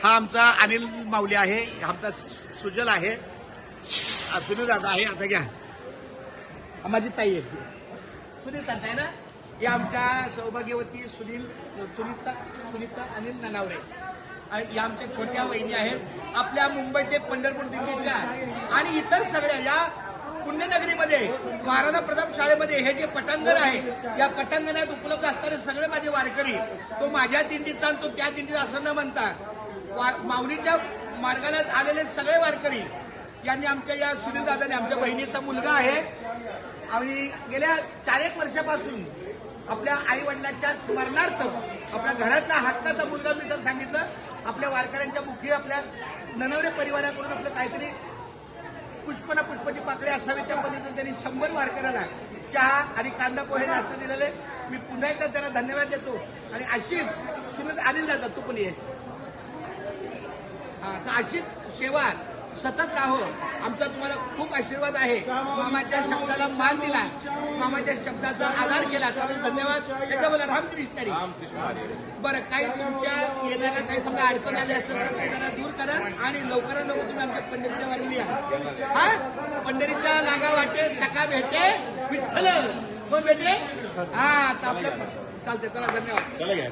हा आमचा अनिल माऊली आहे, आमचा सुजल आहे, सुनील दादा आहे. आता घ्या, माझी ताई आहे सुनील दादा आहे ना. हे आमच्या सौभाग्यवती सुनीता अनिल ननावरे. या आमच्या छोट्या वहिनी आहेत. आपल्या मुंबई ते पंढरपूर दिल्लीच्या आणि इतर सगळ्या या पुण्यनगरीमध्ये महाराणा प्रताप शाळेमध्ये हे जे पटांगण आहे, या पटांगणात उपलब्ध असणारे सगळे माझे वारकरी, तो माझ्या दिंडीचा आणि तो त्या दिंडीचा असं न म्हणता माऊलीच्या मार्गाला आलेले सगळे वारकरी यांनी आमच्या या सुनील दादाने, आमच्या बहिणीचा मुलगा आहे आणि गेल्या 4-1 वर्षापासून आपल्या आई वडिलांच्या स्मरणार्थ आपल्या घरातला हक्काचा मुलगा, मी तर सांगितलं, आपल्या वारकऱ्यांच्या मुखी आपल्या ननवरे परिवाराकडून आपलं काहीतरी पुष्पाची पाकळी असावी त्या पद्धतीने त्यांनी 100 वारकऱ्याला चहा आणि कांदा पोहे नाश्ता दिलेले. मी पुन्हा एकदा त्यांना धन्यवाद देतो. आणि अशीच सुनील अनिल दादा तू पण ये, अशीच सेवा सतत राहो. आमचा तुम्हाला खूप आशीर्वाद आहे. मामाच्या शब्दाला मान दिला, मामाच्या शब्दाचा आधार केला, त्यामुळे धन्यवाद. एकदा मला रामकृष्ण. बरं, काही तुमच्या येणाऱ्या काही समजा अडचण आली असेल तर ते जरा दूर करा आणि लवकरात लवकर तुम्ही आमच्या पंढरीच्या वारीला या. हा, पंढरीच्या लागा वाटे सखा भेटे विठ्ठल, कोण भेटे? हा, आता आपलं चालते. चला, धन्यवाद.